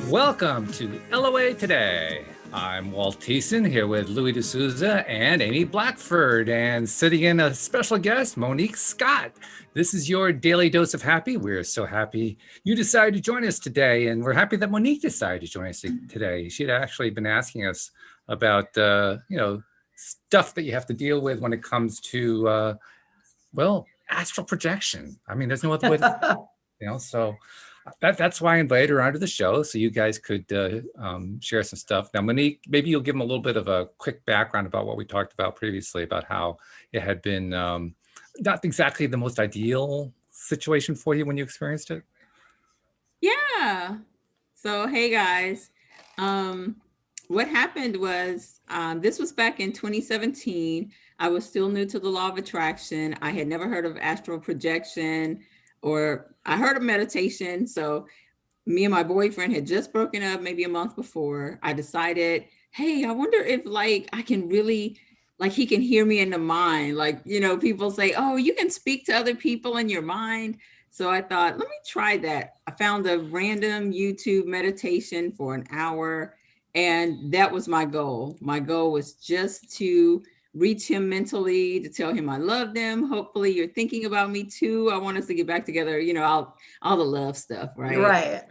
Welcome to LOA Today. I'm Walt Thiessen here with Louis de Souza and Amy Blackford, and sitting in a special guest, Monique Scott. This is your daily dose of happy. We're so happy you decided to join us today, and we're happy that Monique decided to join us today. She'd actually been asking us about, stuff that you have to deal with when it comes to, astral projection. I mean, there's no other way to, so that's why I invited her onto the show, so you guys could share some stuff. Now, Monique, maybe you'll give them a little bit of a quick background about what we talked about previously, about how it had been not exactly the most ideal situation for you when you experienced it. Yeah. So, hey guys, what happened was this was back in 2017. I was still new to the law of attraction. I had never heard of astral projection, or I heard of meditation. So me and my boyfriend had just broken up maybe a month before. I decided, hey, I wonder if I can really, he can hear me in the mind. People say, oh, you can speak to other people in your mind. So I thought, let me try that. I found a random YouTube meditation for an hour, and that was my goal. My goal was just to reach him mentally, to tell him I loved him. Hopefully you're thinking about me too. I want us to get back together, all the love stuff, right? Right.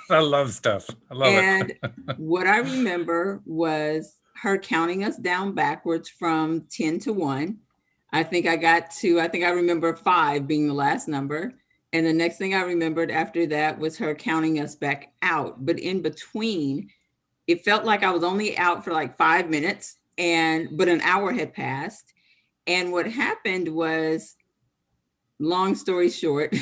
I love stuff. I love it. And what I remember was her counting us down backwards from 10 to 1. I think I remember 5 being the last number. And the next thing I remembered after that was her counting us back out. But in between, it felt like I was only out for like 5 minutes, but an hour had passed. And what happened was, long story short,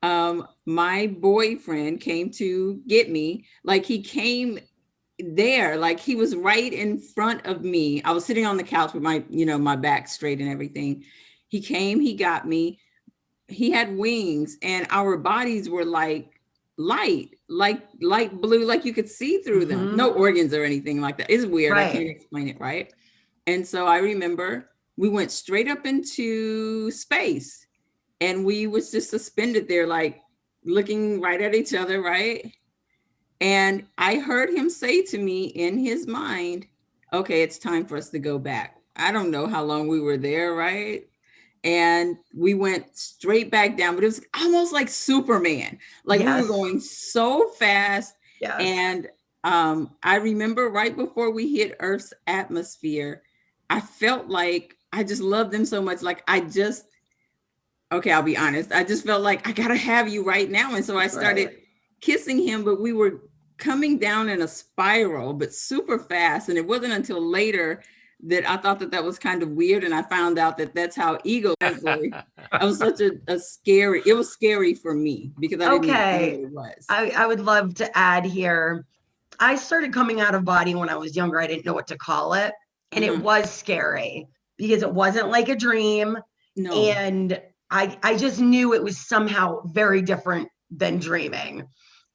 my boyfriend came to get me. He came there, he was right in front of me. I was sitting on the couch with my back straight and everything. He came, he got me. He had wings, and our bodies were like light blue, like you could see through them. No organs or anything like that. It's weird. Right. I can't explain it, right? And so I remember we went straight up into space, and we was just suspended there, looking right at each other, right? And I heard him say to me in his mind, okay, it's time for us to go back. I don't know how long we were there, right? And we went straight back down, but it was almost like Superman. We were going so fast. Yes. And I remember right before we hit Earth's atmosphere, I felt like I just loved them so much. Okay, I'll be honest. I just felt like I gotta have you right now. And so I started kissing him, but we were coming down in a spiral, but super fast. And it wasn't until later that I thought that was kind of weird. And I found out that that's how ego is. I was such it was scary for me because I didn't know what it was. I would love to add here. I started coming out of body when I was younger. I didn't know what to call it. And it was scary because it wasn't like a dream. No. And I just knew it was somehow very different than dreaming.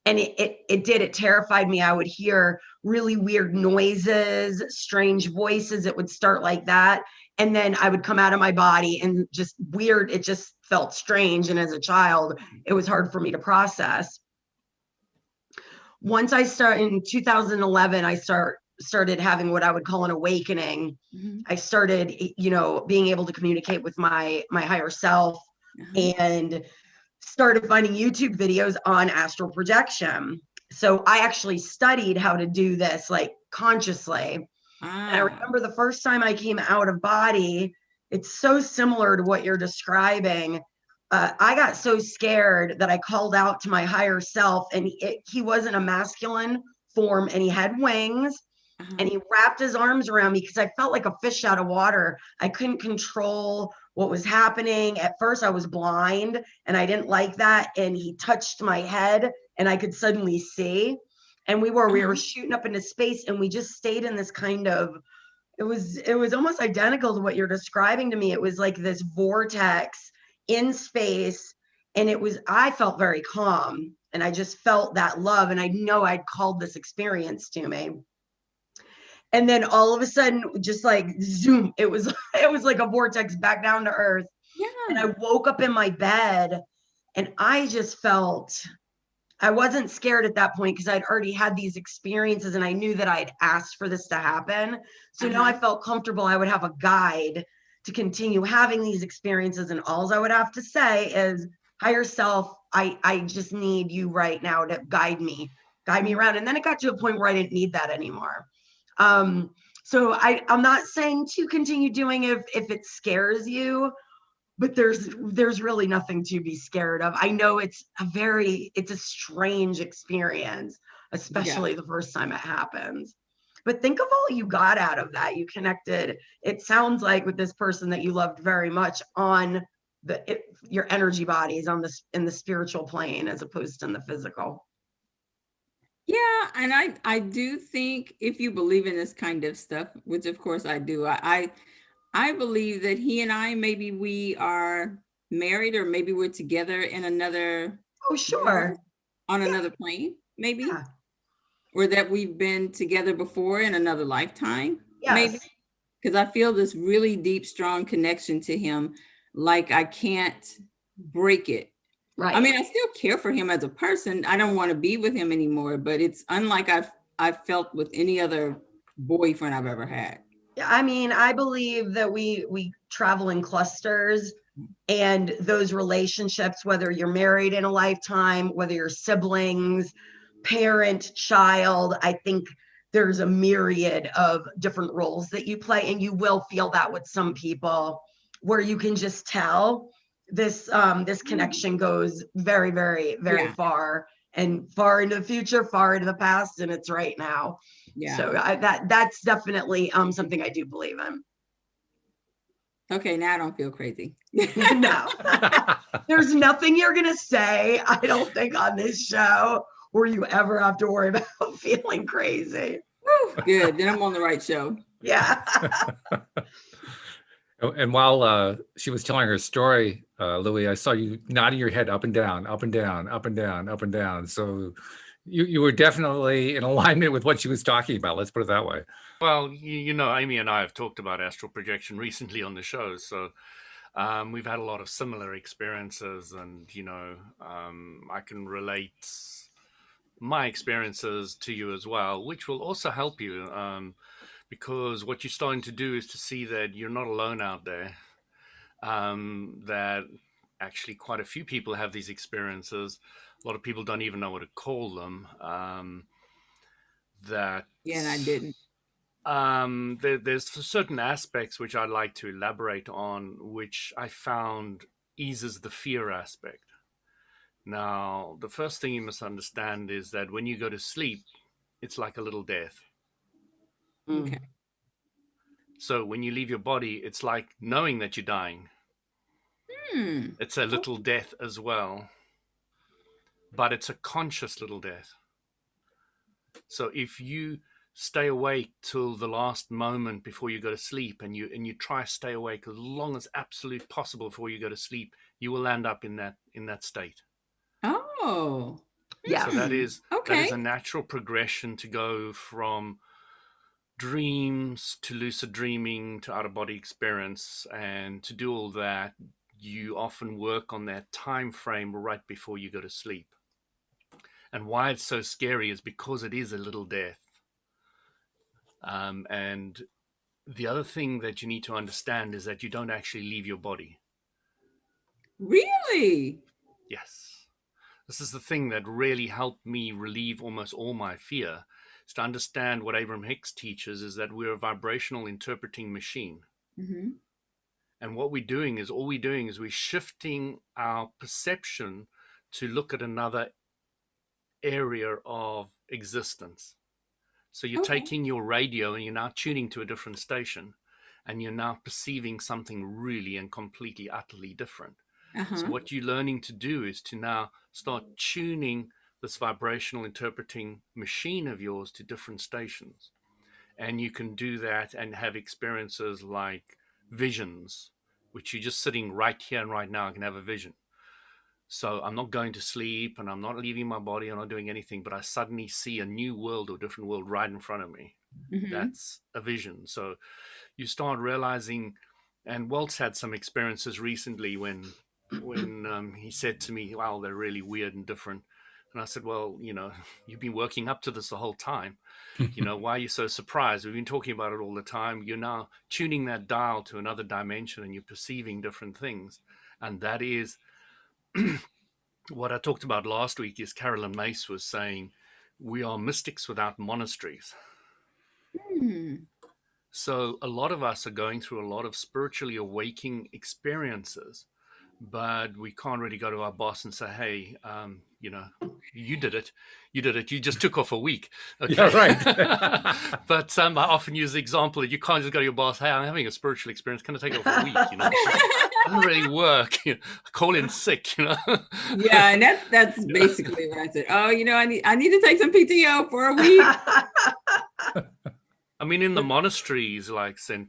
And it terrified me. I would hear really weird noises, strange voices. It would start like that. And then I would come out of my body and just weird. It just felt strange. And as a child, it was hard for me to process. Once I started in 2011, I started having what I would call an awakening. Mm-hmm. I started, being able to communicate with my higher self, and started finding YouTube videos on astral projection. So I actually studied how to do this consciously. And I remember the first time I came out of body, it's so similar to what you're describing. I got so scared that I called out to my higher self, and he wasn't a masculine form, and he had wings. And he wrapped his arms around me because I felt like a fish out of water. I couldn't control what was happening. At first I was blind and I didn't like that. And he touched my head and I could suddenly see. And we were shooting up into space, and we just stayed in this kind of, it was almost identical to what you're describing to me. It was like this vortex in space. And I felt very calm, and I just felt that love. And I know I'd called this experience to me. And then all of a sudden, just zoom, it was like a vortex back down to earth. Yeah. And I woke up in my bed, and I just felt I wasn't scared at that point because I'd already had these experiences and I knew that I'd asked for this to happen. So now I felt comfortable. I would have a guide to continue having these experiences. And all I would have to say is, higher self, I just need you right now to guide me around. And then it got to a point where I didn't need that anymore. So I'm not saying to continue doing it if it scares you, but there's really nothing to be scared of. I know it's a strange experience, especially the first time it happens. But think of all you got out of that. You connected, it sounds like, with this person that you loved very much on your energy bodies on this in the spiritual plane as opposed to in the physical. Yeah, and I do think, if you believe in this kind of stuff, which of course I do, I believe that he and I, maybe we are married, or maybe we're together in another, Oh, sure. On another plane, maybe. Yeah. Or that we've been together before in another lifetime, Yes. maybe. Because I feel this really deep, strong connection to him, like I can't break it. Right. I mean, I still care for him as a person. I don't want to be with him anymore, but it's unlike I've felt with any other boyfriend I've ever had. I mean, I believe that we travel in clusters, and those relationships, whether you're married in a lifetime, whether you're siblings, parent, child, I think there's a myriad of different roles that you play, and you will feel that with some people, where you can just tell this connection goes very, very, very far, and far into the future, far into the past, and it's right now. Yeah. So that's definitely something I do believe in. Okay, now I don't feel crazy. No, there's nothing you're gonna say, I don't think, on this show where you ever have to worry about feeling crazy. Woo, good, then I'm on the right show. Yeah. And while she was telling her story, Louie, I saw you nodding your head up and down, up and down, up and down, up and down. So you were definitely in alignment with what she was talking about. Let's put it that way. Well, you know, Amy and I have talked about astral projection recently on the show. So we've had a lot of similar experiences, and, you know, I can relate my experiences to you as well, which will also help you. Because what you're starting to do is to see that you're not alone out there, that actually quite a few people have these experiences. A lot of people don't even know what to call them. And I didn't. There's certain aspects which I'd like to elaborate on, which I found eases the fear aspect. Now, the first thing you must understand is that when you go to sleep, it's like a little death. Okay. So when you leave your body, it's like knowing that you're dying. It's a little death as well, but it's a conscious little death. So if you stay awake till the last moment before you go to sleep, and you try to stay awake as long as absolutely possible before you go to sleep, you will end up in that state. Oh, yeah. So that is a natural progression to go from dreams to lucid dreaming to out-of-body experience. And to do all that, you often work on that time frame right before you go to sleep. And why it's so scary is because it is a little death. And the other thing that you need to understand is that you don't actually leave your body. Really? Yes. This is the thing that really helped me relieve almost all my fear, is to understand what Abraham Hicks teaches, is that we're a vibrational interpreting machine. Mm-hmm. And what we're doing is we're shifting our perception to look at another area of existence. So you're taking your radio and you're now tuning to a different station, and you're now perceiving something really and completely, utterly different. So what you're learning to do is to now start tuning this vibrational interpreting machine of yours to different stations. And you can do that and have experiences like visions, which you're just sitting right here and right now. I can have a vision. So I'm not going to sleep and I'm not leaving my body. I'm not doing anything, but I suddenly see a new world or different world right in front of me. Mm-hmm. That's a vision. So you start realizing, and Walt's had some experiences recently when he said to me, wow, they're really weird and different. And I said, well, you've been working up to this the whole time. Why are you so surprised? We've been talking about it all the time. You're now tuning that dial to another dimension and you're perceiving different things. And that is what I talked about last week. Is Carolyn Mace was saying, we are mystics without monasteries. So a lot of us are going through a lot of spiritually awakening experiences, but we can't really go to our boss and say, hey, you did it. You just took off a week. Okay? Yeah, right. But I often use the example that you can't just go to your boss, hey, I'm having a spiritual experience. Can I take off a week? It doesn't really work. Call in sick, Yeah, and that's basically what I said. Oh, I need to take some PTO for a week. I mean, in the monasteries like St.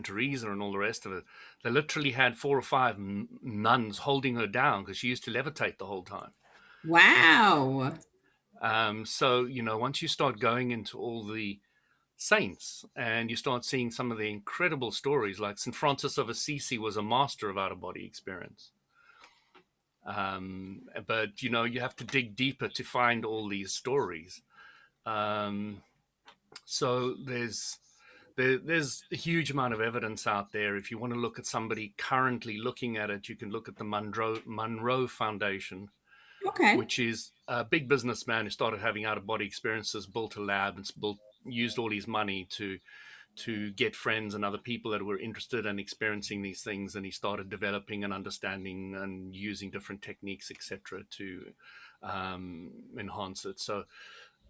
Teresa and all the rest of it, they literally had 4 or 5 nuns holding her down because she used to levitate the whole time. Wow. So, once you start going into all the saints and you start seeing some of the incredible stories, like St. Francis of Assisi was a master of out-of-body experience. But, you have to dig deeper to find all these stories. So there's a huge amount of evidence out there. If you want to look at somebody currently looking at it, you can look at the Monroe Foundation, which is a big businessman who started having out-of-body experiences, built a lab, and used all his money to get friends and other people that were interested in experiencing these things, and he started developing and understanding and using different techniques, etc., to enhance it. So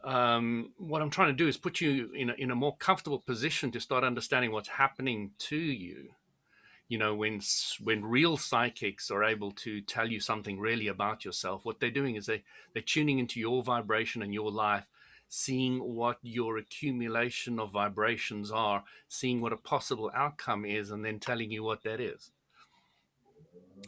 what I'm trying to do is put you in a more comfortable position to start understanding what's happening to you. When real psychics are able to tell you something really about yourself, what they're doing is they're tuning into your vibration and your life, seeing what your accumulation of vibrations are, seeing what a possible outcome is, and then telling you what that is.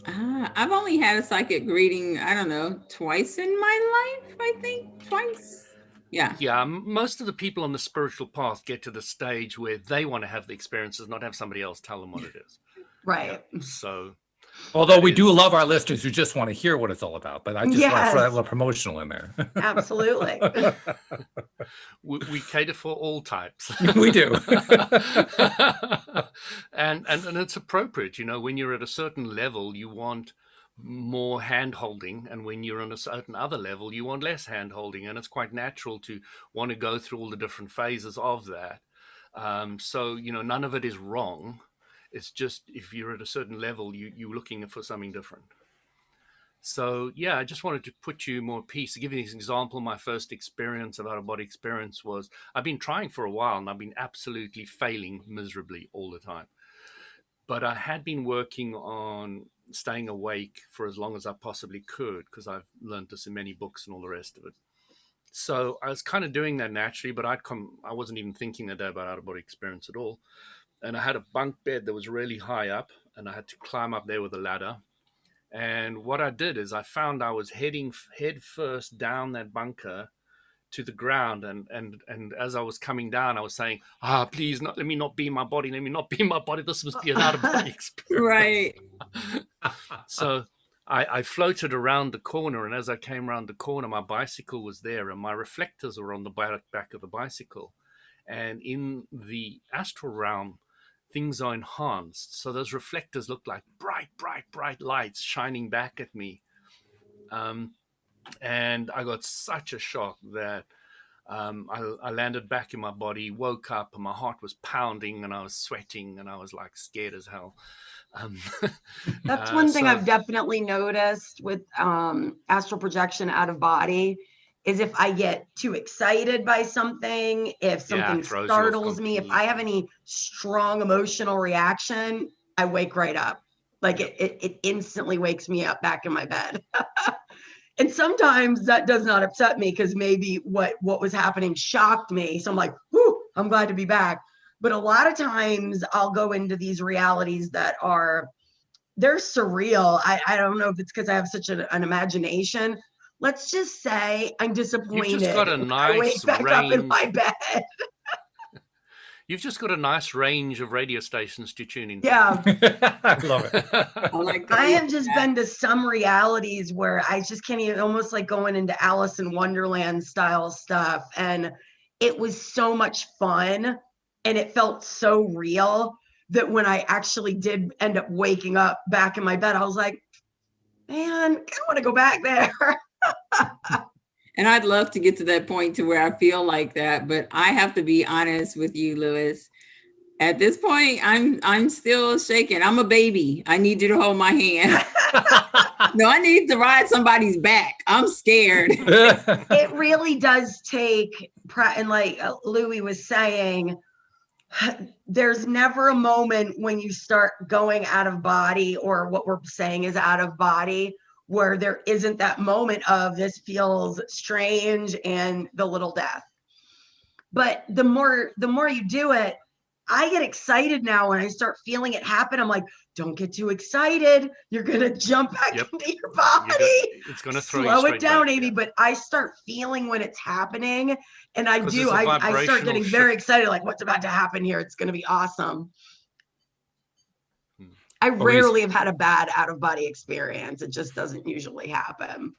I've only had a psychic reading, I don't know, twice in my life, I think. Twice. Yeah. Most of the people on the spiritual path get to the stage where they want to have the experiences, not have somebody else tell them what it is. Right. Yeah. So, although we do love our listeners who just want to hear what it's all about, but I just want to throw that little promotional in there. Absolutely. we cater for all types. We do. and it's appropriate, when you're at a certain level, you want more hand holding, and when you're on a certain other level, you want less hand holding, and it's quite natural to want to go through all the different phases of that. So none of it is wrong. It's just if you're at a certain level, you're looking for something different. So I just wanted to put you more at peace. To give you this example, my first experience of out-of-body experience was, I've been trying for a while and I've been absolutely failing miserably all the time. But I had been working on staying awake for as long as I possibly could, because I've learned this in many books and all the rest of it. So I was kind of doing that naturally, but I wasn't even thinking that day about out-of-body experience at all. And I had a bunk bed that was really high up, and I had to climb up there with a ladder. And what I did is I found I was heading head first down that bunker to the ground, and as I was coming down, I was saying, please, let me not be in my body. Let me not be in my body. This must be an out-of-body experience. Right. So I floated around the corner, and as I came around the corner, my bicycle was there, and my reflectors were on the back of the bicycle. And in the astral realm, things are enhanced. So those reflectors look like bright lights shining back at me. And I got such a shock that I landed back in my body, woke up, and my heart was pounding, and I was sweating, and I was like scared as hell. That's one thing I've definitely noticed with astral projection out of body, is if I get too excited by something, if something startles me, if I have any strong emotional reaction, I wake right up. Like it instantly wakes me up back in my bed. And sometimes that does not upset me, because maybe what was happening shocked me. So I'm like, whoo, I'm glad to be back. But a lot of times I'll go into these realities that they're surreal. I don't know if it's because I have such an imagination. Let's just say I'm disappointed. You've just got a nice I wake back up in my bed. You've just got a nice range of radio stations to tune into. Yeah. I love it. I like that. I have just been to some realities where I just can't even, almost like going into Alice in Wonderland style stuff. And it was so much fun and it felt so real that when I actually did end up waking up back in my bed, I was like, man, I don't want to go back there. And I'd love to get to that point to where I feel like that, but I have to be honest with you, Lewis. At this point, I'm still shaking. I'm a baby. I need you to hold my hand. No, I need to ride somebody's back. I'm scared. It really does take, and like Louis was saying, there's never a moment when you start going out of body, or what we're saying is out of body, where there isn't that moment of this feels strange and the little death. But the more you do it, I get excited now when I start feeling it happen. I'm like, don't get too excited. You're going to jump back into your body. It's going to throw Slow you it down, back, Amy. yeah. But I start feeling when it's happening. And I do. I start vibrational getting very shift. excited. Like, what's about to happen here? It's going to be awesome. I What were you- rarely have had a bad out of body experience. It just doesn't usually happen.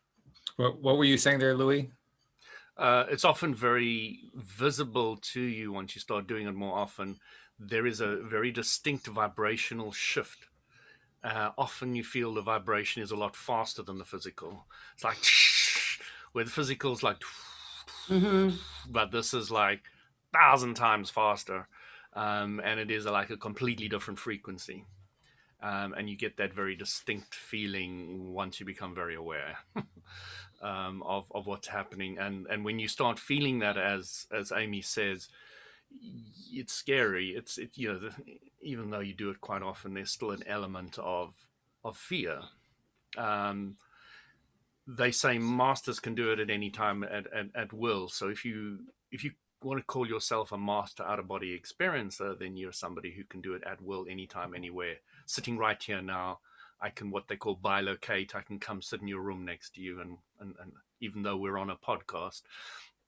What were you saying there, Louis? It's often very visible to you once you start doing it more often. There is a very distinct vibrational shift. Often you feel the vibration is a lot faster than the physical. It's like, where the physical is like, but this is like 1,000 times faster. And it is like a completely different frequency. And you get that very distinct feeling once you become very aware of what's happening. And when you start feeling that, as Amy says, it's scary. It's even though you do it quite often, there's still an element of fear. They say masters can do it at any time at will. So if you want to call yourself a master out of body experiencer, then you're somebody who can do it at will, anytime, anywhere. Sitting right here now, I can, what they call bilocate. I can come sit in your room next to you, and even though we're on a podcast,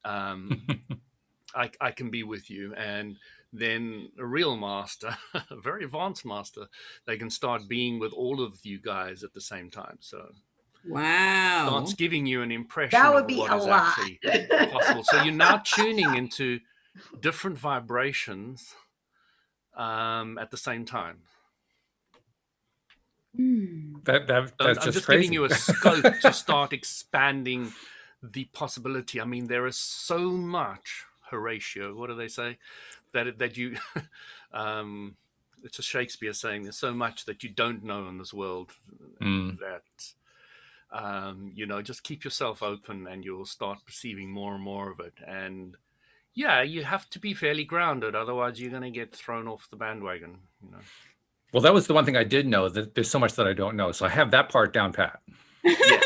I can be with you. And then a real master, a very advanced master, they can start being with all of you guys at the same time. So Wow. starts giving you an impression That would of be what a is lot. actually possible. So you're now tuning into different vibrations at the same time. That's I'm just just crazy. giving you a scope to start expanding the possibility. I mean, there is so much, Horatio, what do they say? That you, it's a Shakespeare saying, there's so much that you don't know in this world that, just keep yourself open and you'll start perceiving more and more of it. And yeah, you have to be fairly grounded. Otherwise, you're going to get thrown off the bandwagon, Well, that was the one thing I did know, that there's so much that I don't know. So I have that part down pat. Yeah.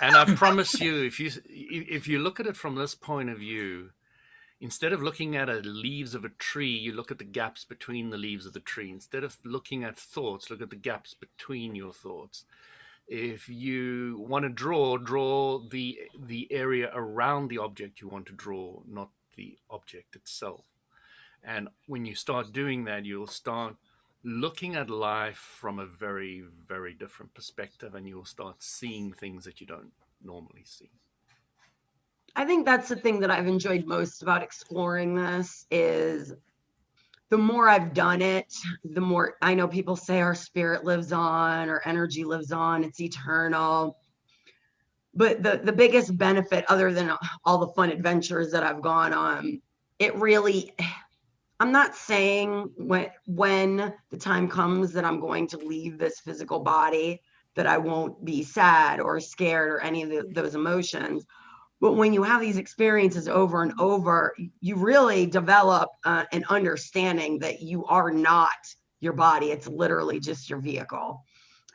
And I promise you, if you look at it from this point of view, instead of looking at the leaves of a tree, you look at the gaps between the leaves of the tree. Instead of looking at thoughts, look at the gaps between your thoughts. If you want to draw the area around the object you want to draw, not the object itself. And when you start doing that, you'll start looking at life from a very, very different perspective, and you'll start seeing things that you don't normally see. I think that's the thing that I've enjoyed most about exploring this is the more I've done it, the more I know people say our spirit lives on, our energy lives on, it's eternal. But the biggest benefit, other than all the fun adventures that I've gone on, it really, I'm not saying when the time comes that I'm going to leave this physical body, that I won't be sad or scared or any of those emotions. But when you have these experiences over and over, you really develop an understanding that you are not your body. It's literally just your vehicle.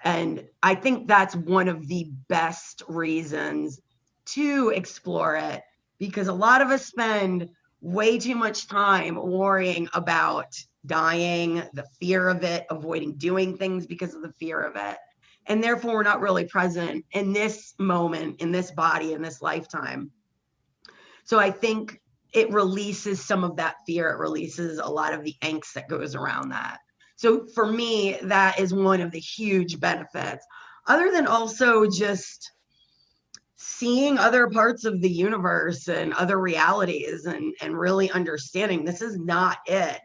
And I think that's one of the best reasons to explore it, because a lot of us spend way too much time worrying about dying, the fear of it, avoiding doing things because of the fear of it. And therefore, we're not really present in this moment, in this body, in this lifetime. So I think it releases some of that fear. It releases a lot of the angst that goes around that. So for me, that is one of the huge benefits, other than also just seeing other parts of the universe and other realities, and really understanding this is not it.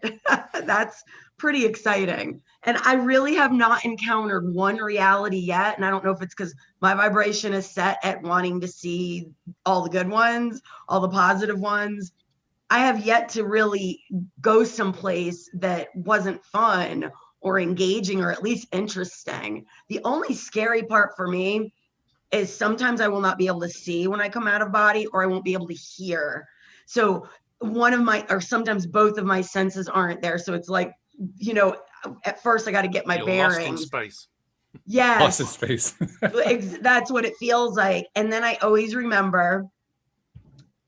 That's pretty exciting. And I really have not encountered one reality yet. And I don't know if it's because my vibration is set at wanting to see all the good ones, all the positive ones. I have yet to really go someplace that wasn't fun or engaging, or at least interesting. The only scary part for me is sometimes I will not be able to see when I come out of body, or I won't be able to hear. So one of my, or sometimes both of my senses aren't there. So it's like, you know, at first I got to get my bearings. Lost in space. Yes. Lost in space. That's what it feels like. And then I always remember,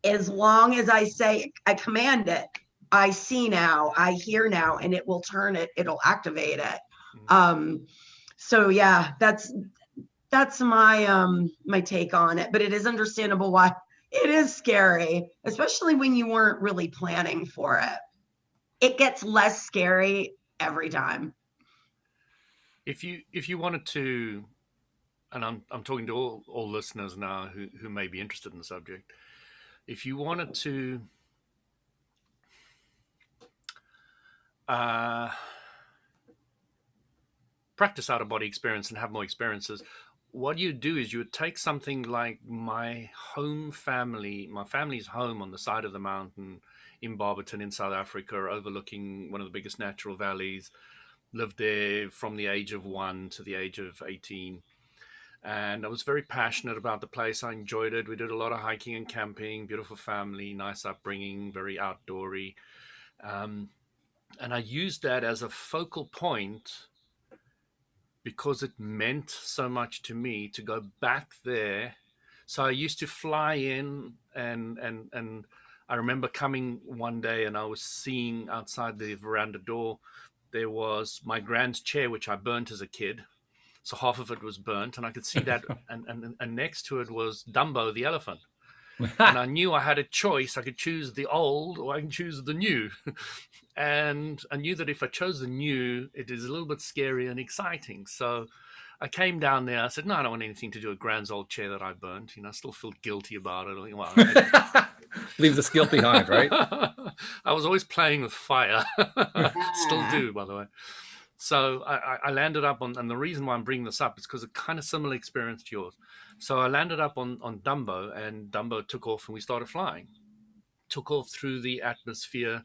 as long as I say, I command it, I see now, I hear now, and it will turn it, it'll activate it. So yeah, that's my my take on it. But it is understandable why it is scary, especially when you weren't really planning for it. It gets less scary every time. If you wanted to, and I'm talking to all listeners now who may be interested in the subject, if you wanted to practice out of body experience and have more experiences, what you do is you would take something like my family's home on the side of the mountain in Barberton in South Africa, overlooking one of the biggest natural valleys. Lived there from the age of 1 to the age of 18. And I was very passionate about the place. I enjoyed it. We did a lot of hiking and camping, beautiful family, nice upbringing, very outdoory. And I used that as a focal point because it meant so much to me to go back there. So I used to fly in, and I remember coming one day and I was seeing outside the veranda door, there was my grand's chair, which I burnt as a kid. So half of it was burnt, and I could see that. And next to it was Dumbo, the elephant. And I knew I had a choice. I could choose the old or I can choose the new. And I knew that if I chose the new, it is a little bit scary and exciting. So I came down there. I said, no, I don't want anything to do with Grand's old chair that I burnt. You know, I still feel guilty about it. Well, Leave the guilt behind, right? I was always playing with fire. Still do, by the way. So I landed up on, and the reason why I'm bringing this up is because it's kind of similar experience to yours. So I landed up on Dumbo, and Dumbo took off and we started flying. Took off through the atmosphere,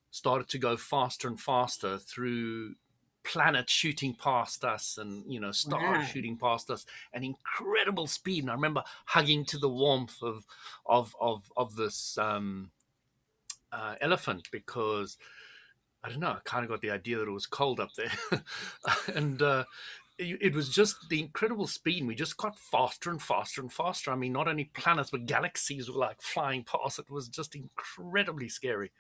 started to go faster and faster through planets shooting past us, and, you know, stars shooting past us, and incredible speed. And I remember hugging to the warmth of this elephant, because I don't know, I kind of got the idea that it was cold up there. And it was just the incredible speed. And we just got faster and faster and faster. I mean, not only planets, but galaxies were like flying past. It was just incredibly scary.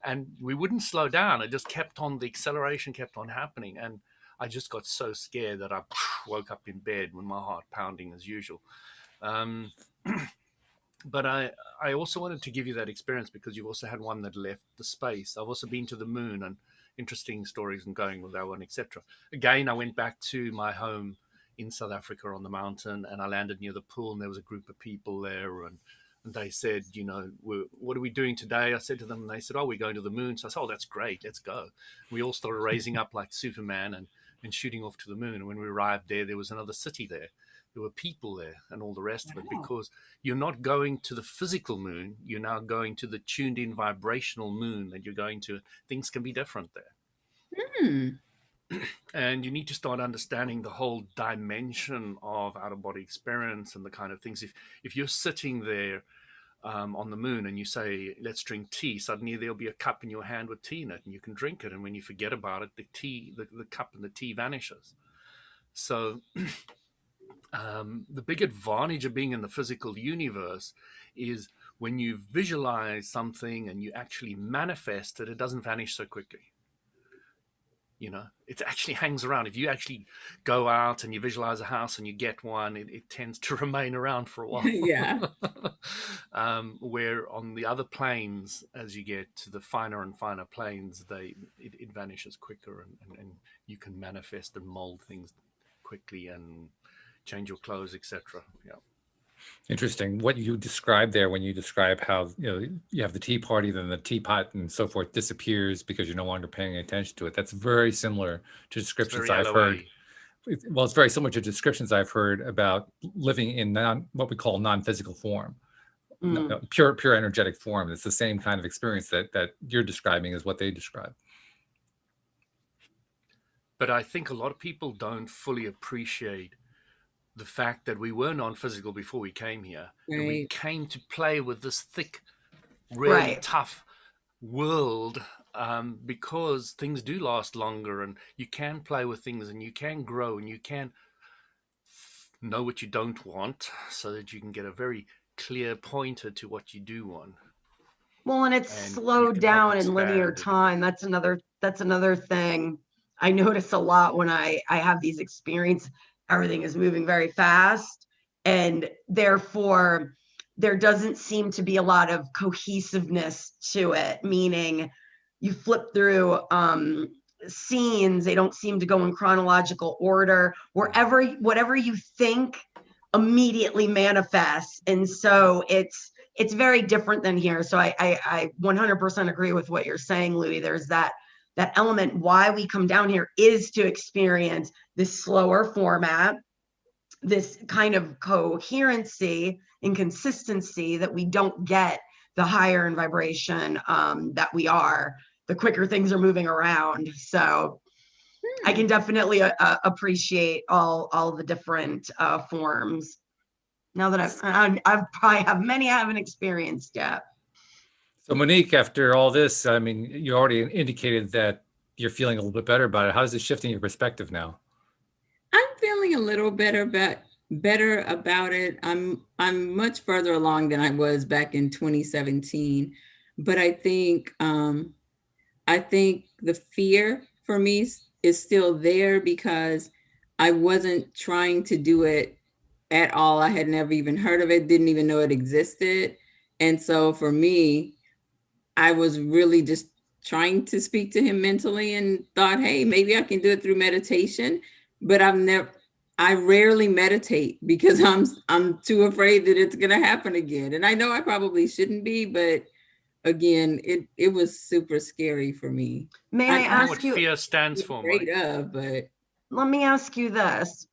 And we wouldn't slow down. It just kept on, the acceleration kept on happening. And I just got so scared that I woke up in bed with my heart pounding as usual. But I also wanted to give you that experience because you've also had one that left the space. I've also been to the moon, and interesting stories and going with that one, etc. Again, I went back to my home in South Africa on the mountain, and I landed near the pool, and there was a group of people there, and they said, you know, what are we doing today? I said to them, and they said, oh, we're going to the moon. So I said, oh, that's great, let's go. We all started raising up like Superman and shooting off to the moon. And when we arrived there was another city there. There were people there and all the rest of it, because you're not going to the physical moon. You're now going to the tuned in vibrational moon that you're going to. Things can be different there. And you need to start understanding the whole dimension of out-of-body experience and the kind of things. If you're sitting there on the moon and you say, let's drink tea, suddenly there'll be a cup in your hand with tea in it, and you can drink it. And when you forget about it, the cup and the tea vanishes. So the big advantage of being in the physical universe is when you visualize something and you actually manifest it, it doesn't vanish so quickly. You know, it actually hangs around. If you actually go out and you visualize a house and you get one, it tends to remain around for a while. Yeah. where on the other planes, as you get to the finer and finer planes, it vanishes quicker, and you can manifest and mold things quickly and change your clothes, etc. Yeah. Interesting. What you described there when you describe how, you have the tea party, then the teapot and so forth disappears because you're no longer paying attention to it. That's very similar to It's descriptions very I've LOA. heard. Well, it's very similar to descriptions I've heard about living in what we call non-physical form, pure energetic form. It's the same kind of experience that you're describing is what they describe. But I think a lot of people don't fully appreciate the fact that we were non-physical before we came here, and we Right. came to play with this thick, really Right. tough world, because things do last longer, and you can play with things, and you can grow, and you can know what you don't want, so that you can get a very clear pointer to what you do want. Well, and it's And you slowed can help down in linear expand it. time. That's another thing I notice a lot when I have these experiences. Everything is moving very fast, and therefore there doesn't seem to be a lot of cohesiveness to it, meaning you flip through scenes, they don't seem to go in chronological order. Whatever you think immediately manifests, and so it's very different than here. So I 100% agree with what you're saying, Louis. There's that element. Why we come down here is to experience this slower format, this kind of coherency and consistency that we don't get the higher in vibration that we are, the quicker things are moving around. So I can definitely appreciate all the different forms. Now that I've probably have many I haven't experienced yet. So Monique, after all this, I mean, you already indicated that you're feeling a little bit better about it. How's it shifting your perspective now? I'm feeling a little better about it. I'm much further along than I was back in 2017, but I think the fear for me is still there because I wasn't trying to do it at all. I had never even heard of it, didn't even know it existed. And so for me, I was really just trying to speak to him mentally and thought, hey, maybe I can do it through meditation. But I rarely meditate because I'm too afraid that it's going to happen again. And I know I probably shouldn't be, but again, it was super scary for me. May I What ask you? fear stands for, Monique? But Let me ask you this.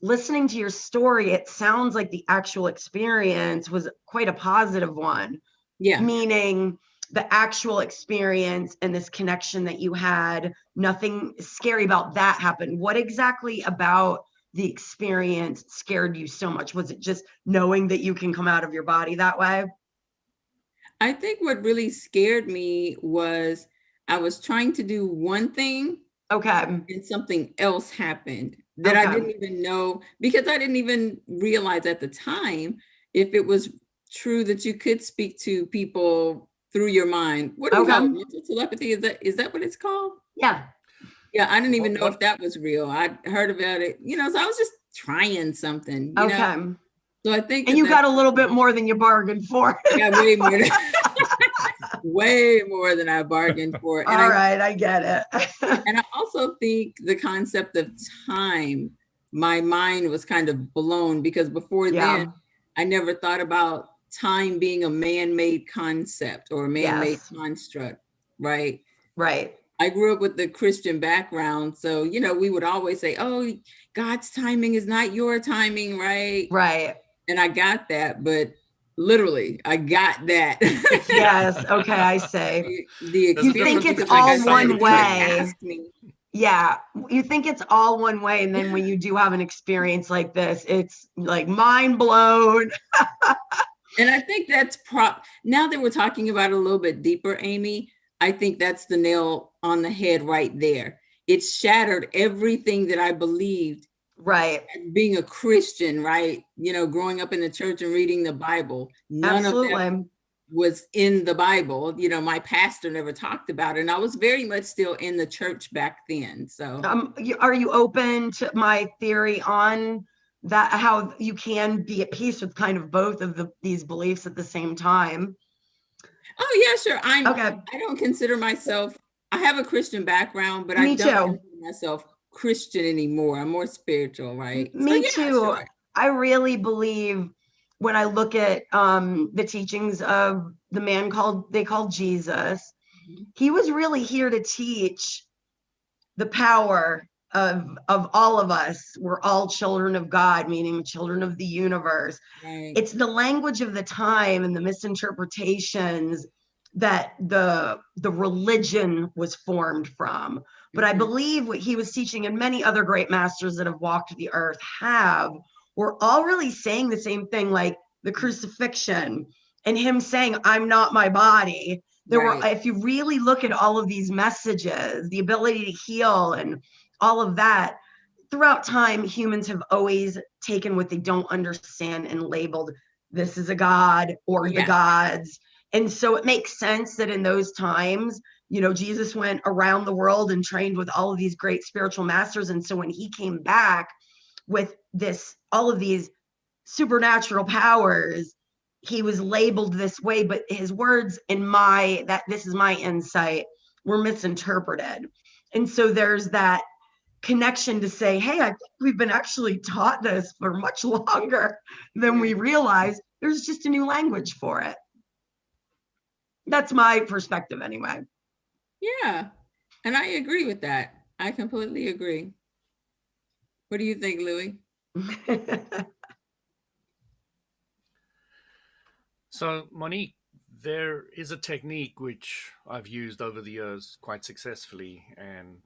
Listening to your story, it sounds like the actual experience was quite a positive one. yeah. Meaning the actual experience and this connection that you had, nothing scary about that happened. What exactly about the experience scared you so much? Was it just knowing that you can come out of your body that way? I think what really scared me was I was trying to do one thing Okay. and something else happened that Okay. I didn't even know, because I didn't even realize at the time if it was true that you could speak to people through your mind. What do we call it? Mental telepathy? Is that what it's called? Yeah. Yeah, I didn't even know if that was real. I heard about it, so I was just trying something, you know? So I think And you got a little bit more than you bargained for. I got way more than way more than I bargained for. And All right, I get it. And I also think the concept of time, my mind was kind of blown because before then, I never thought about time being a man-made concept or a man-made construct, right? Right. I grew up with the Christian background. So, we would always say, oh, God's timing is not your timing, right? Right. And I got that, but literally, I got that. Yes. Okay, I say. You think it's all one way. Yeah, you think it's all one way, and then when you do have an experience like this, it's like mind blown. And I think that's now that we're talking about it a little bit deeper, Amy, I think that's the nail on the head right there. It shattered everything that I believed. Right. Being a Christian, right? Growing up in the church and reading the Bible. None of that was in the Bible. My pastor never talked about it. And I was very much still in the church back then. So are you open to my theory on that how you can be at peace with kind of both of these beliefs at the same time. Oh yeah, sure. Okay. I don't consider myself, I have a Christian background, but I Me don't too. consider myself Christian anymore. I'm more spiritual, right? So Me yeah, too. sure. I really believe when I look at the teachings of the man called Jesus, he was really here to teach the power of all of us. We're all children of God, meaning children of the universe. Right. It's the language of the time and the misinterpretations that the religion was formed from. But I believe what he was teaching, and many other great masters that have walked the earth have, were all really saying the same thing, like the crucifixion and him saying, I'm not my body. There were, if you really look at all of these messages, the ability to heal and all of that, throughout time, humans have always taken what they don't understand and labeled, this is a god or the gods. And so it makes sense that in those times, Jesus went around the world and trained with all of these great spiritual masters. And so when he came back with all of these supernatural powers, he was labeled this way, but his words this is my insight, were misinterpreted. And so there's that connection to say, hey, I think we've been actually taught this for much longer than we realize. There's just a new language for it. That's my perspective anyway. Yeah. And I agree with that. I completely agree. What do you think, Louis? So, Monique, there is a technique which I've used over the years quite successfully, and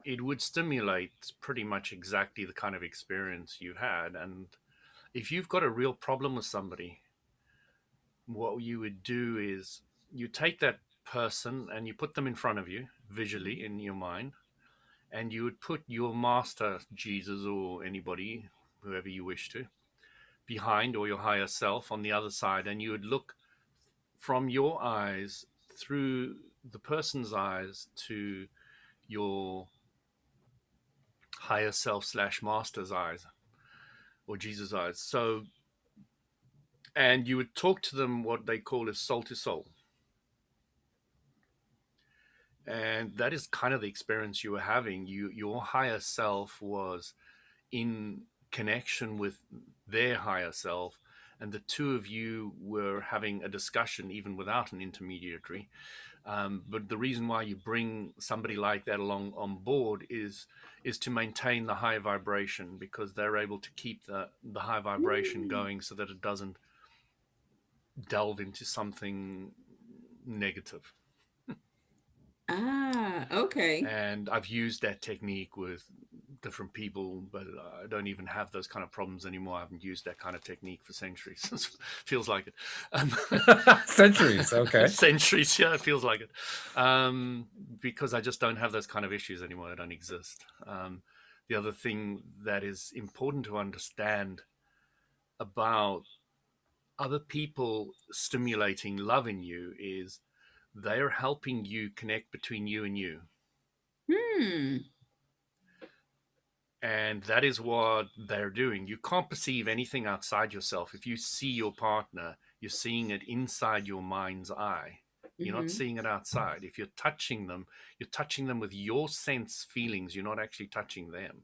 it would stimulate pretty much exactly the kind of experience you had. And if you've got a real problem with somebody, what you would do is you take that person and you put them in front of you visually in your mind, and you would put your master, Jesus, or anybody, whoever you wish to, behind, or your higher self on the other side, and you would look from your eyes through the person's eyes to your higher self slash master's eyes, or Jesus' eyes. So, and you would talk to them what they call as soul to soul. And that is kind of the experience you were having. Your higher self was in connection with their higher self, and the two of you were having a discussion even without an intermediary. But the reason why you bring somebody like that along on board is to maintain the high vibration, because they're able to keep the high vibration going so that it doesn't delve into something negative. Okay. And I've used that technique with different people, but I don't even have those kind of problems anymore. I haven't used that kind of technique for centuries. Feels like it. Centuries, okay. Centuries, yeah, it feels like it. Because I just don't have those kind of issues anymore. They don't exist. The other thing that is important to understand about other people stimulating love in you is they're helping you connect between you and you. And that is what they're doing. You can't perceive anything outside yourself. If you see your partner, you're seeing it inside your mind's eye. You're not seeing it outside. If you're touching them with your sense feelings. You're not actually touching them.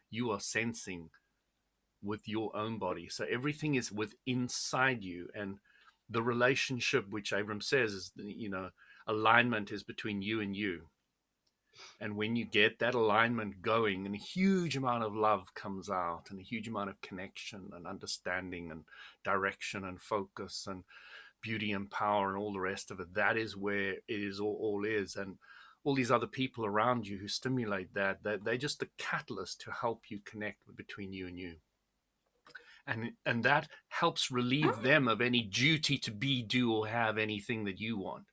You are sensing with your own body. So everything is inside you. And the relationship, which Abram says is, alignment is between you and you. And when you get that alignment going, and a huge amount of love comes out, and a huge amount of connection and understanding and direction and focus and beauty and power and all the rest of it, that is where it is all is. And all these other people around you who stimulate that they're just the catalyst to help you connect between you and you. And that helps relieve them of any duty to be, do, or have anything that you want.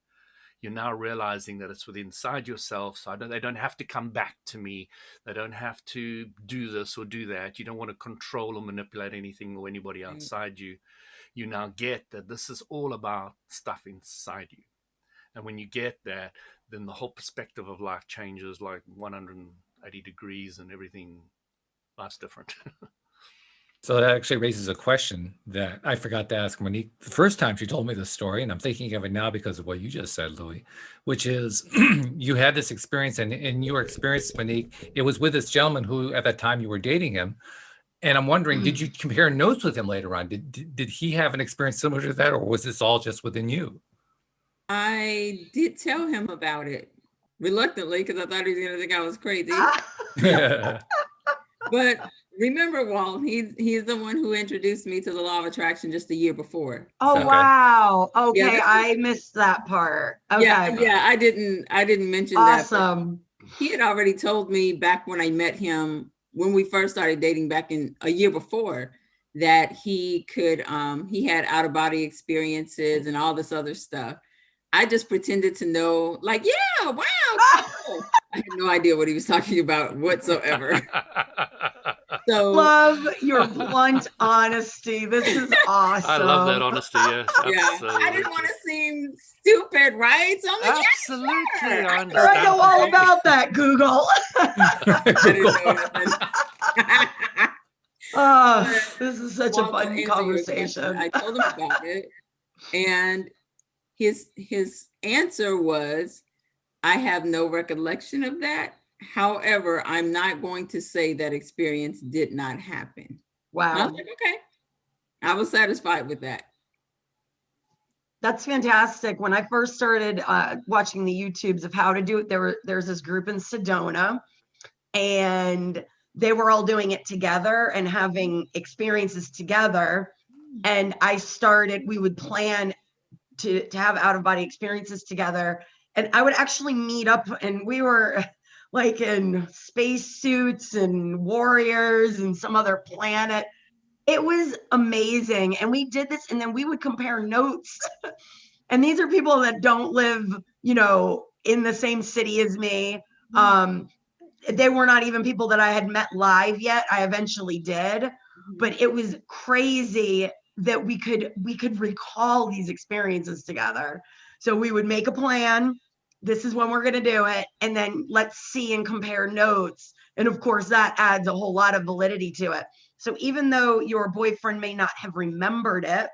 You're now realizing that it's within inside yourself. So they don't have to come back to me. They don't have to do this or do that. You don't want to control or manipulate anything or anybody outside you. You now get that this is all about stuff inside you. And when you get that, then the whole perspective of life changes like 180 degrees, and everything, life's different. So that actually raises a question that I forgot to ask Monique the first time she told me this story, and I'm thinking of it now because of what you just said, Louis, which is you had this experience, and in your experience, Monique, it was with this gentleman who, at that time, you were dating him. And I'm wondering, did you compare notes with him later on? Did he have an experience similar to that, or was this all just within you? I did tell him about it reluctantly because I thought he was going to think I was crazy. But remember, Walt, he's the one who introduced me to the law of attraction just a year before. Oh, So, wow. Okay, Yeah, I missed that part. Okay. yeah, I didn't mention that. Awesome. He had already told me back when I met him, when we first started dating back in a year before, that he had out of body experiences and all this other stuff. I just pretended to know, like, yeah, wow. Cool. I had no idea what he was talking about whatsoever. So Love your blunt honesty. This is awesome. I love that honesty. Yes, absolutely. I didn't want to seem stupid, right? So I'm like, absolutely, yeah, sure. I understand. I know all about that, Google. I didn't know nothing. Oh, this is such a Well, to fun answer your conversation. question, I told him about it, and his answer was, I have no recollection of that. However, I'm not going to say that experience did not happen. And I Wow. was like, okay. I was satisfied with that. That's fantastic. When I first started watching the YouTubes of how to do it, there's this group in Sedona, and they were all doing it together and having experiences together. And we would plan to have out of body experiences together. And I would actually meet up, and we were like in space suits and warriors and some other planet. It was amazing. And we did this, and then we would compare notes. And these are people that don't live, in the same city as me. They were not even people that I had met live yet. I eventually did, but it was crazy that we could recall these experiences together. So we would make a plan. This is when we're going to do it. And then let's see and compare notes. And of course, that adds a whole lot of validity to it. So even though your boyfriend may not have remembered it,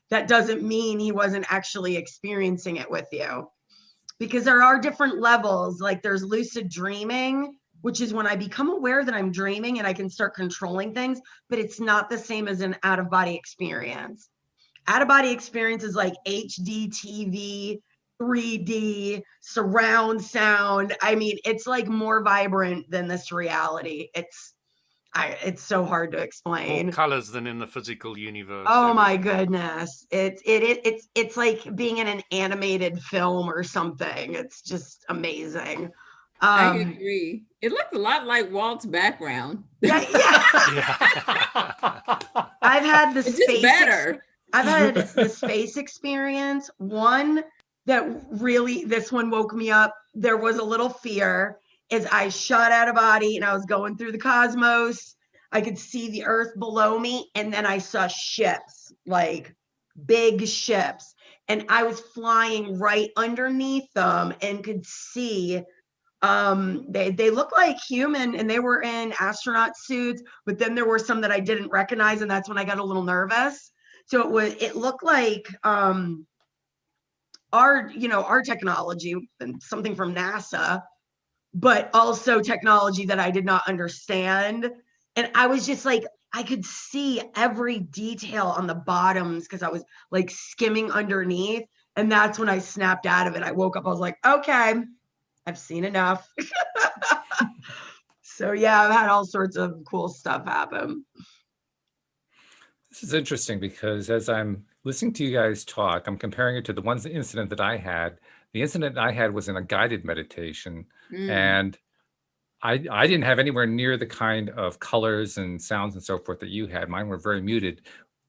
that doesn't mean he wasn't actually experiencing it with you. Because there are different levels. Like there's lucid dreaming, which is when I become aware that I'm dreaming and I can start controlling things, but it's not the same as an out-of-body experience. Out-of-body experience is like HD TV, 3D, surround sound. I mean, it's like more vibrant than this reality. It's so hard to explain. More colors than in the physical universe. Oh my goodness. It's like being in an animated film or something. It's just amazing. I agree. It looked a lot like Walt's background. Yeah. I've had the space better. I've had the space experience. One that really, this one woke me up. There was a little fear. Is I shot out of body and I was going through the cosmos. I could see the earth below me, and then I saw ships, like big ships, and I was flying right underneath them and could see they look like human, and they were in astronaut suits, but then there were some that I didn't recognize, and that's when I got a little nervous. So it looked like our technology, and something from NASA, but also technology that I did not understand. And I was just like, I could see every detail on the bottoms because I was like skimming underneath. And that's when I snapped out of it. I woke up, I was like, okay, I've seen enough. So yeah, I've had all sorts of cool stuff happen. This is interesting because as I'm listening to you guys talk, I'm comparing it to the incident that I had. The incident I had was in a guided meditation, and I didn't have anywhere near the kind of colors and sounds and so forth that you had. Mine were very muted,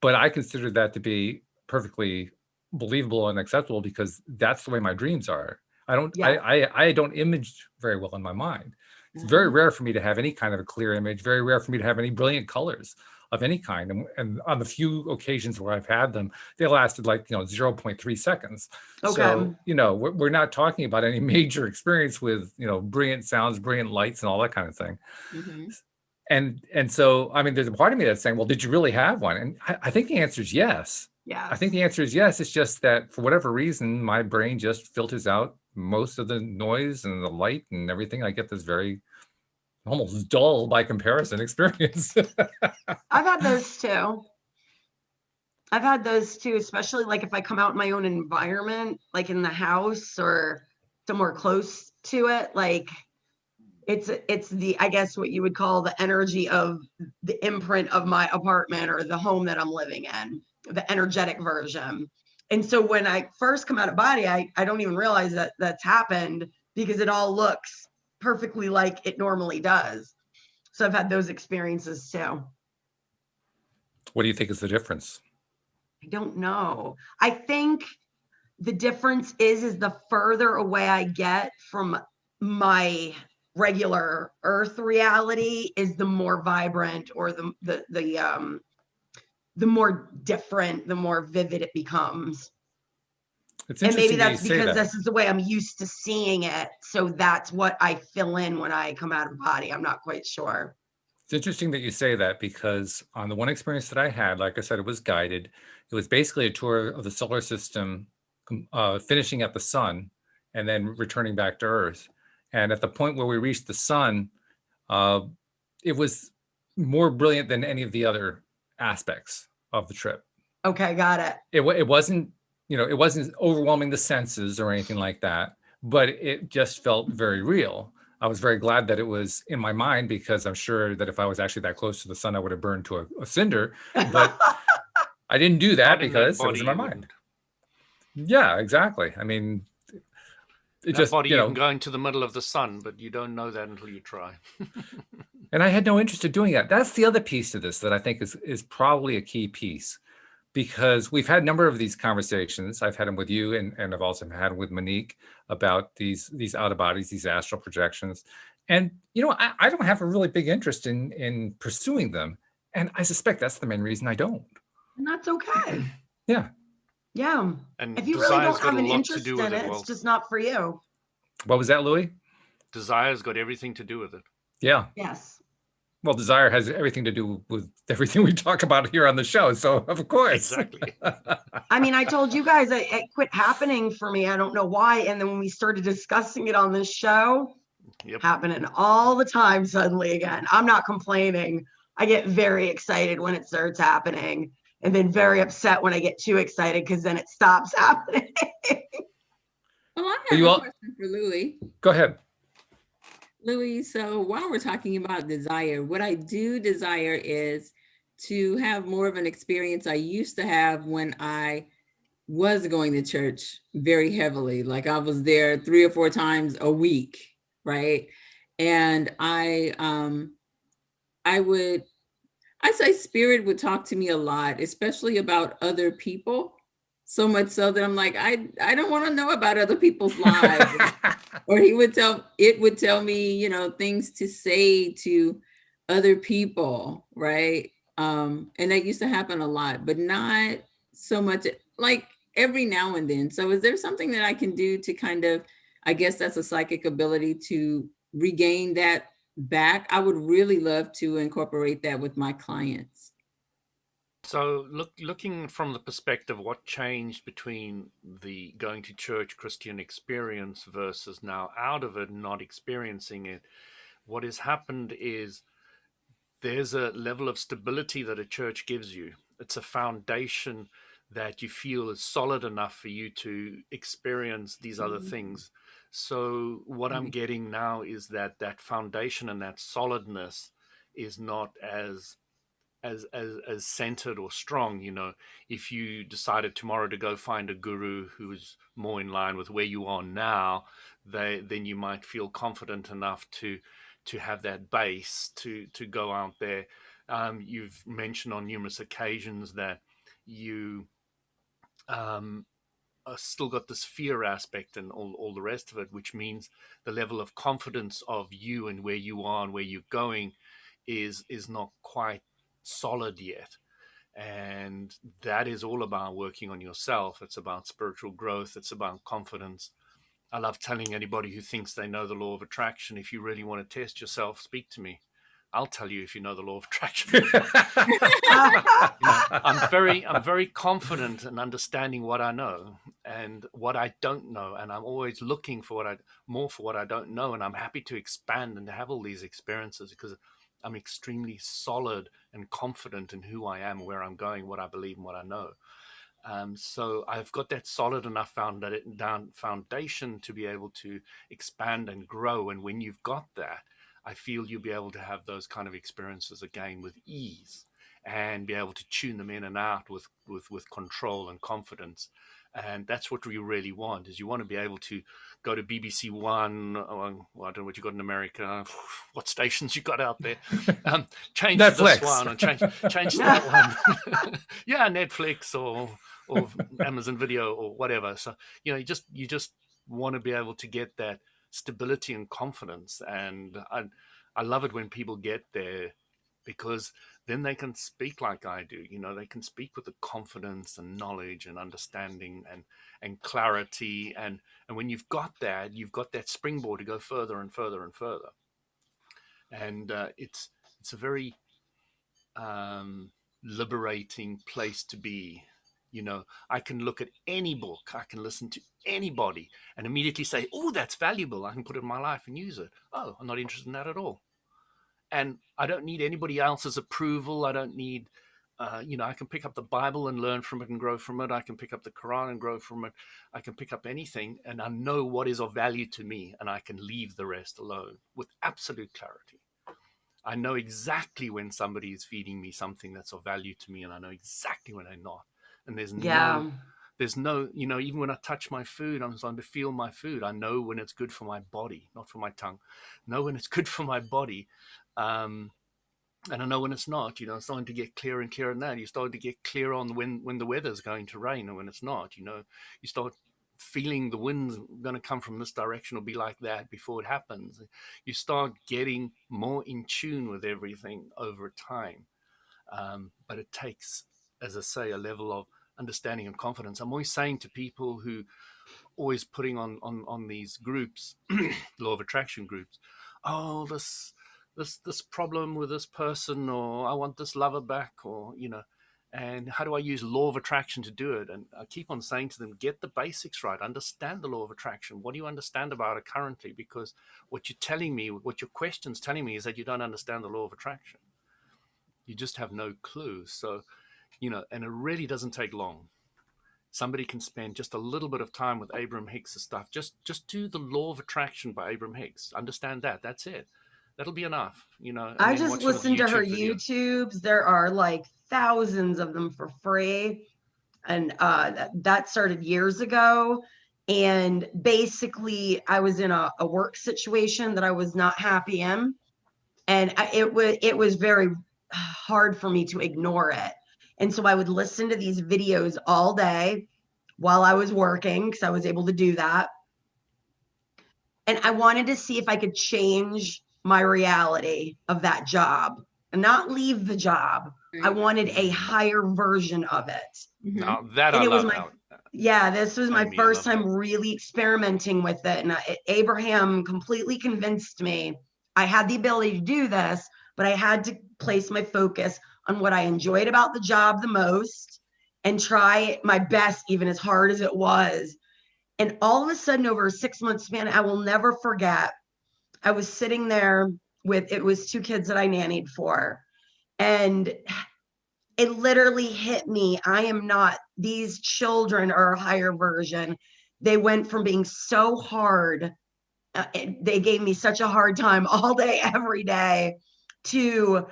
but I considered that to be perfectly believable and acceptable because that's the way my dreams are. I don't image very well in my mind. It's very rare for me to have any kind of a clear image, very rare for me to have any brilliant colors of any kind. And on the few occasions where I've had them, they lasted like, 0.3 seconds. Okay. So, we're not talking about any major experience with, brilliant sounds, brilliant lights and all that kind of thing. And so, I mean, there's a part of me that's saying, well, did you really have one? And I think the answer is yes. Yes. I think the answer is yes. It's just that for whatever reason, my brain just filters out most of the noise and the light and everything. I get this very almost dull by comparison experience. I've had those too. I've had those too, especially like if I come out in my own environment, like in the house or somewhere close to it, like it's the, I guess what you would call the energy of the imprint of my apartment or the home that I'm living in, the energetic version. And so when I first come out of body, I don't even realize that that's happened because it all looks perfectly like it normally does. So I've had those experiences too. What do you think is the difference? I don't know. I think the difference is the further away I get from my regular earth reality is the more vibrant or the more different, the more vivid it becomes. It's And maybe interesting that you that's say because that. this is the way I'm used to seeing it. So that's what I fill in when I come out of body. I'm not quite sure. It's interesting that you say that because on the one experience that I had, like I said, it was guided. It was basically a tour of the solar system, finishing at the sun and then returning back to Earth. And at the point where we reached the sun, uh, it was more brilliant than any of the other aspects of the trip. Okay, got it. It wasn't, it wasn't overwhelming the senses or anything like that, but it just felt very real. I was very glad that it was in my mind because I'm sure that if I was actually that close to the sun, I would have burned to a cinder. But I didn't do that Not in that because it body, was in my you mind. wouldn't. Yeah, exactly. I mean, it That just, body, you can go into the middle of the sun, but you don't know that until you try. and I had no interest in doing that. That's the other piece to this that I think is probably a key piece. Because we've had a number of these conversations. I've had them with you, and I've also had them with Monique about these out of bodies, these astral projections. And I don't have a really big interest in pursuing them, and I suspect that's the main reason I don't. And that's okay. Yeah. Yeah. And If you really desire's don't got have a an lot to interest do in with it, it, it's Walt. just not for you. What was that, Louis? Desire's got everything to do with it. Yeah. Yes. Well, desire has everything to do with everything we talk about here on the show. So of course. Exactly. I mean, I told you guys it quit happening for me. I don't know why. And then when we started discussing it on this show, Yep. happening all the time suddenly again. I'm not complaining. I get very excited when it starts happening and then very upset when I get too excited because then it stops happening. Well, I have a question for Louis. Go ahead. Louis, so while we're talking about desire, what I do desire is to have more of an experience I used to have when I was going to church very heavily. Like I was there 3 or 4 times a week, right? And I'd say spirit would talk to me a lot, especially about other people. So much so that I'm like, I don't want to know about other people's lives. Or it would tell me, things to say to other people, right? And that used to happen a lot, but not so much, like every now and then. So is there something that I can do to kind of, I guess that's a psychic ability to regain that back? I would really love to incorporate that with my clients. So looking from the perspective, what changed between the going to church Christian experience versus now out of it, not experiencing it, what has happened is there's a level of stability that a church gives you. It's a foundation that you feel is solid enough for you to experience these other things. So what I'm getting now is that foundation and that solidness is not as centered or strong. If you decided tomorrow to go find a guru who's more in line with where you are now, then you might feel confident enough to have that base to go out there. You've mentioned on numerous occasions that you still got this fear aspect and all the rest of it, which means the level of confidence of you and where you are and where you're going is not quite solid yet. And that is all about working on yourself. It's about spiritual growth. It's about confidence. I love telling anybody who thinks they know the law of attraction, if you really want to test yourself, speak to me. I'll tell you if you know the law of attraction. I'm very confident in understanding what I know and what I don't know, and I'm always looking for more for what I don't know, and I'm happy to expand and to have all these experiences because I'm extremely solid and confident in who I am, where I'm going, what I believe, and what I know. So I've got that solid enough foundation to be able to expand and grow. And when you've got that, I feel you'll be able to have those kind of experiences again with ease and be able to tune them in and out with control and confidence. And that's what we really want, is you want to be able to go to BBC One, or, well, I don't know what you got in America, what stations you got out there, change Netflix. this one or change that one. Yeah, Netflix or Amazon Video or whatever. So, you just want to be able to get that stability and confidence. And I love it when people get there, because then they can speak like I do. They can speak with the confidence and knowledge and understanding and clarity. And when you've got that springboard to go further and further and further. And it's a very liberating place to be. I can look at any book, I can listen to anybody and immediately say, oh, that's valuable. I can put it in my life and use it. Oh, I'm not interested in that at all. And I don't need anybody else's approval. I don't need, I can pick up the Bible and learn from it and grow from it. I can pick up the Quran and grow from it. I can pick up anything, and I know what is of value to me, and I can leave the rest alone with absolute clarity. I know exactly when somebody is feeding me something that's of value to me, and I know exactly when they're not. And there's no, even when I touch my food, I'm starting to feel my food. I know when it's good for my body, not for my tongue. Know when it's good for my body. And I know when it's not. I'm starting to get clearer and clearer on that. You're starting to get clear on when the weather's going to rain and when it's not. You start feeling the wind's going to come from this direction or be like that before it happens. You start getting more in tune with everything over time. But it takes, as I say, a level of understanding and confidence. I'm always saying to people who always putting on these groups, law of attraction groups, oh, this problem with this person, or I want this lover back, or and how do I use law of attraction to do it? And I keep on saying to them, get the basics right, understand the law of attraction. What do you understand about it currently? Because what you're telling me, what your question's telling me, is that you don't understand the law of attraction. You just have no clue. So, and it really doesn't take long. Somebody can spend just a little bit of time with Abraham Hicks' stuff. Just do the law of attraction by Abraham Hicks. Understand that. That's it. That'll be enough, I just listened to her YouTubes. There are like thousands of them for free. And that started years ago. And basically, I was in a work situation that I was not happy in. And it was very hard for me to ignore it. And so I would listen to these videos all day while I was working, because I was able to do that. And I wanted to see if I could change my reality of that job and not leave the job. I wanted a higher version of it. No, that and I it was love. this was my first time really experimenting with it. And Abraham completely convinced me I had the ability to do this, but I had to place my focus on what I enjoyed about the job the most and try my best, even as hard as it was. And all of a sudden, over a 6-month span, I will never forget, I was sitting there it was 2 kids that I nannied for. And it literally hit me. These children are a higher version. They went from being so hard. They gave me such a hard time all day, every day, to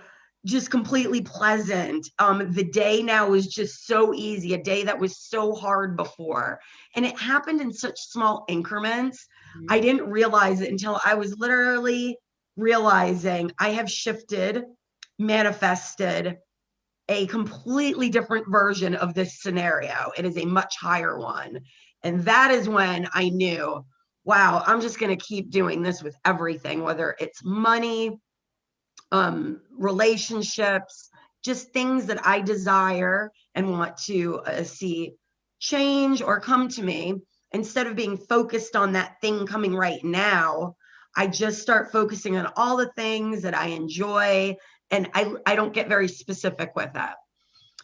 just completely pleasant. The day now was just so easy, a day that was so hard before. And it happened in such small increments. I didn't realize it until I was literally realizing I have shifted, manifested a completely different version of this scenario. It is a much higher one. And that is when I knew, wow, I'm just going to keep doing this with everything, whether it's money, relationships, just things that I desire and want to see change or come to me. Instead of being focused on that thing coming right now, I just start focusing on all the things that I enjoy. And I don't get very specific with that.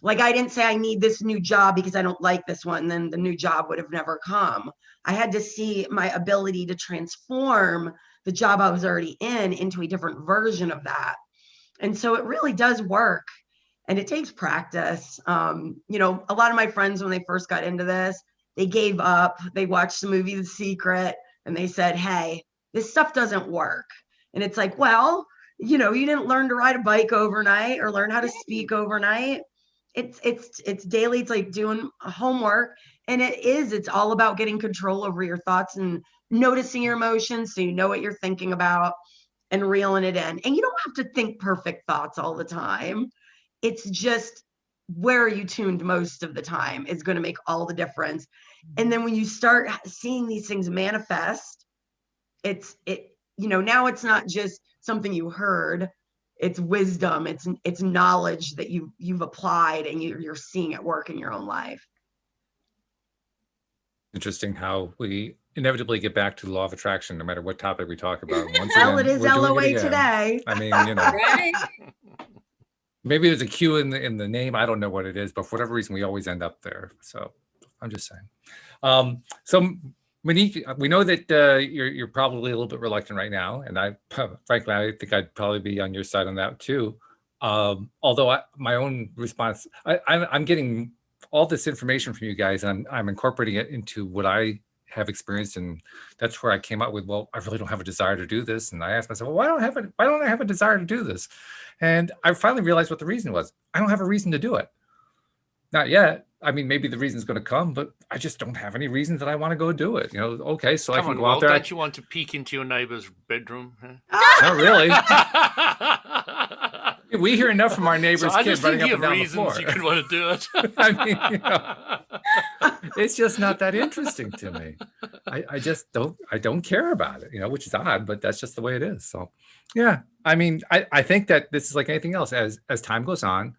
Like, I didn't say I need this new job because I don't like this one, then the new job would have never come. I had to see my ability to transform the job I was already in into a different version of that. And so it really does work, and it takes practice. You know, a lot of my friends, when they first got into this, they gave up. They watched the movie The Secret and they said, hey, this stuff doesn't work. And it's like, well, you know, you didn't learn to ride a bike overnight or learn how to speak overnight. It's daily. It's like doing homework. And it's all about getting control over your thoughts and noticing your emotions, so you know what you're thinking about, and reeling it in. And you don't have to think perfect thoughts all the time. It's just where are you tuned most of the time is going to make all the difference. And then when you start seeing these things manifest, you know, now it's not just something you heard, it's wisdom, it's knowledge that you've applied, and you're seeing it work in your own life. Interesting how we inevitably get back to the law of attraction, no matter what topic we talk about. Once Well, again, it is we're doing LOA it again. today. I mean, you know, Right? maybe there's a Q in the name. I don't know what it is, but for whatever reason, we always end up there. So I'm just saying. So Monique, we know that you're probably a little bit reluctant right now, and frankly, I think I'd probably be on your side on that too. Although my own response, I'm getting all this information from you guys, and I'm incorporating it into what I have experienced, and that's where I came up with, well, I really don't have a desire to do this. And I asked myself, well, why don't I have a desire to do this? And I finally realized what the reason was. I don't have a reason to do it. Not yet. I mean, maybe the reason's going to come, but I just don't have any reason that I want to go do it. You know, okay, so I can go out there. Don't you want to peek into your neighbor's bedroom? Huh? Not really. We hear enough from our neighbors' kids running up and down the floor. You could want to do it. I mean, you know, it's just not that interesting to me. I just don't care about it, you know, which is odd, but that's just the way it is. So, yeah, I mean, I think that this is like anything else. As time goes on,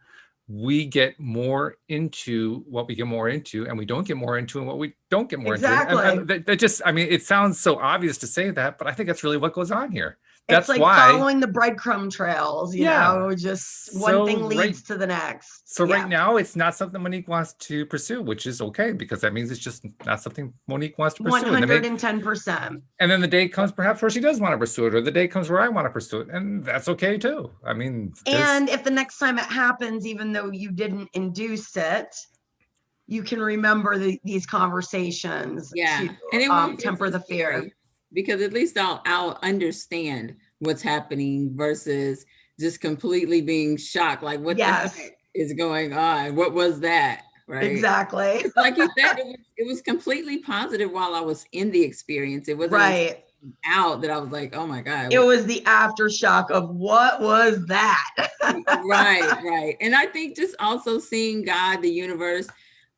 we get more into what we get more into, and we don't get more into and what we don't get more into. And that just, I mean, it sounds so obvious to say that, but I think that's really what goes on here. That's it's like why, following the breadcrumb trails, you know, just one thing leads to the next. So right now, it's not something Monique wants to pursue, which is okay, because that means it's just not something Monique wants to pursue. 110%. And then the day comes perhaps where she does want to pursue it, or the day comes where I want to pursue it. And that's okay too. I mean, and if the next time it happens, even though you didn't induce it, you can remember these conversations to and it won't temper the fear. Because at least I'll understand what's happening versus just completely being shocked. Like, what the heck is going on? What was that? Right? Exactly. Like you said, it was completely positive while I was in the experience. It wasn't out that I was like, oh my God. It was the aftershock of what was that? Right. And I think just also seeing God, the universe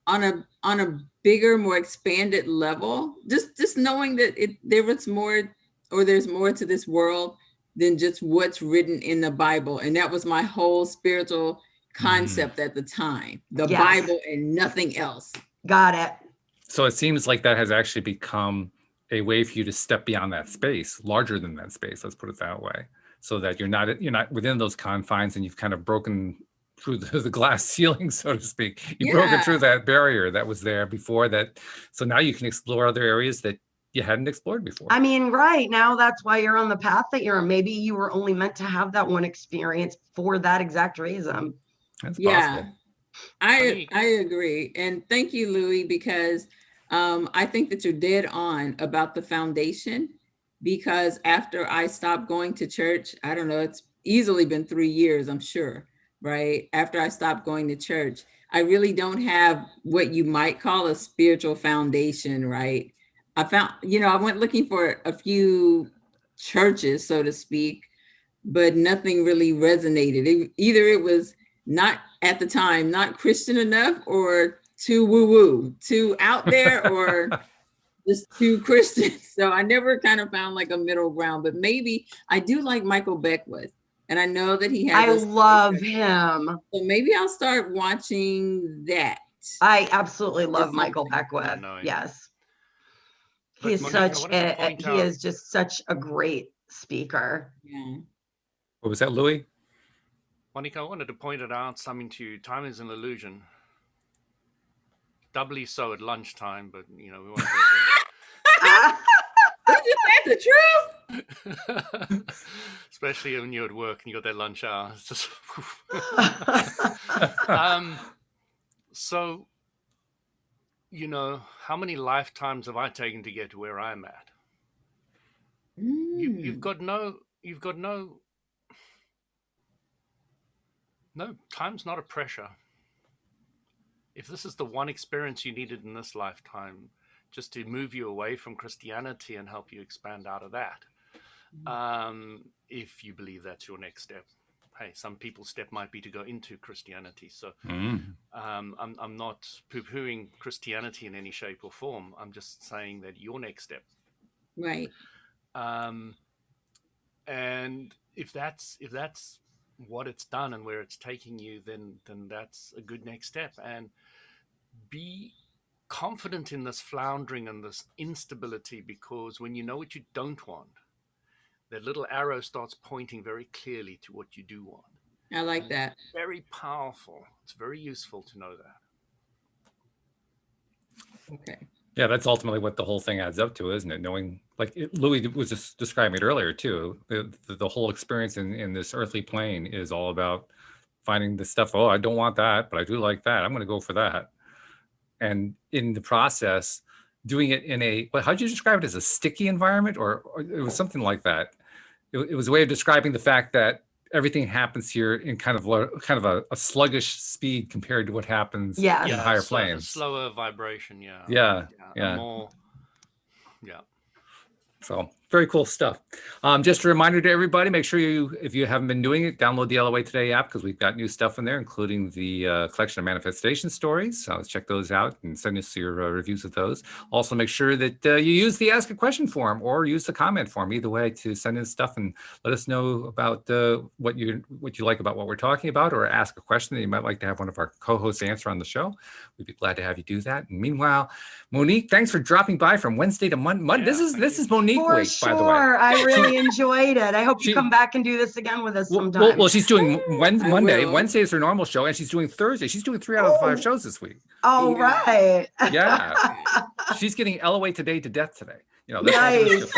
on a bigger, more expanded level, just knowing that there's more to this world than just what's written in the Bible. And that was my whole spiritual concept at the time, the Bible and nothing else. Got it. So it seems like that has actually become a way for you to step beyond that space, larger than that space, let's put it that way, so that you're not within those confines, and you've kind of broken through the glass ceiling, so to speak. You've broken through that barrier that was there before that. So now you can explore other areas that you hadn't explored before. I mean, right now, that's why you're on the path that you're on. Maybe you were only meant to have that one experience for that exact reason. That's possible. I agree. And thank you, Louie, because I think that you're dead on about the foundation, because after I stopped going to church, I don't know, it's easily been 3 years, I'm sure. Right? After I stopped going to church, I really don't have what you might call a spiritual foundation, right? I found, I went looking for a few churches, so to speak, but nothing really resonated. Either it was not at the time, not Christian enough, or too woo-woo, too out there, or just too Christian. So I never kind of found like a middle ground, but maybe I do like Michael Beckwith. And I know that he has. I love him. So maybe I'll start watching that. I absolutely love Michael Beckwith. Yes. He is he is just such a great speaker. Yeah. What was that, Louis? Monique, I wanted to point it out something to you. Time is an illusion. Doubly so at lunchtime, but we won't go Isn't that the truth? there. Especially when you're at work and you got that lunch hour. It's just so how many lifetimes have I taken to get to where I'm at? You've got no time's not a pressure. If this is the one experience you needed in this lifetime, just to move you away from Christianity and help you expand out of that, if you believe that's your next step. Hey, some people's step might be to go into Christianity. So I'm not poo-pooing Christianity in any shape or form. I'm just saying that your next step. Right. And if that's what it's done and where it's taking you, then that's a good next step. And be confident in this floundering and this instability, because when you know what you don't want, that little arrow starts pointing very clearly to what you do want. I like that. It's very powerful. It's very useful to know that. Okay. Yeah, that's ultimately what the whole thing adds up to, isn't it? Knowing, like Louis was just describing it earlier too, the whole experience in this earthly plane is all about finding the stuff. Oh, I don't want that, but I do like that. I'm going to go for that. And in the process, doing it in how'd you describe it, as a sticky environment, or it was something like that? It was a way of describing the fact that everything happens here in kind of a sluggish speed compared to what happens in higher planes. Slower vibration, Yeah. More, So very cool stuff. Just a reminder to everybody, make sure if you haven't been doing it, download the LOA Today app, because we've got new stuff in there, including the collection of manifestation stories. So let's check those out and send us your reviews of those. Also, make sure that you use the Ask a Question form or use the comment form, either way, to send in stuff and let us know about what you like about what we're talking about, or ask a question that you might like to have one of our co-hosts answer on the show. We'd be glad to have you do that. And meanwhile, Monique, thanks for dropping by from Wednesday to Monday. This is Monique week, by the way. I really enjoyed it. I hope you come back and do this again with us sometime. Well, she's doing Monday. Wednesday is her normal show, and she's doing Thursday. She's doing 3 out of the 5 shows this week. Oh, right. Yeah. She's getting LOA Today to death today. Nice.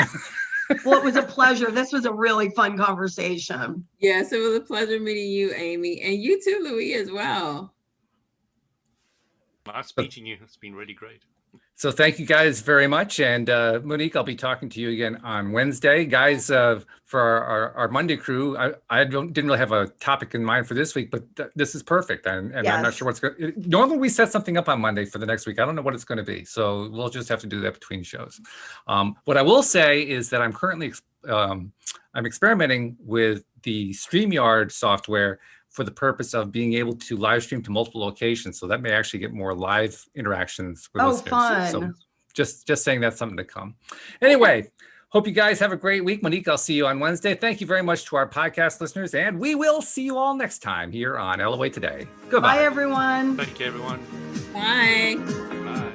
Well, it was a pleasure. This was a really fun conversation. Yes, it was a pleasure meeting you, Amy, and you too, Louis, as well. Nice meeting you. It's been really great. So thank you guys very much. And Monique, I'll be talking to you again on Wednesday. Guys, for our Monday crew, I didn't really have a topic in mind for this week, but this is perfect. And yes. I'm not sure what's going to... Normally we set something up on Monday for the next week. I don't know what it's going to be. So we'll just have to do that between shows. What I will say is that I'm currently I'm experimenting with the StreamYard software for the purpose of being able to live stream to multiple locations. So that may actually get more live interactions with listeners. Fun. So just saying that's something to come. Anyway, hope you guys have a great week. Monique, I'll see you on Wednesday. Thank you very much to our podcast listeners, and we will see you all next time here on LOA Today. Goodbye. Bye, everyone. Thank you, everyone. Bye. Bye.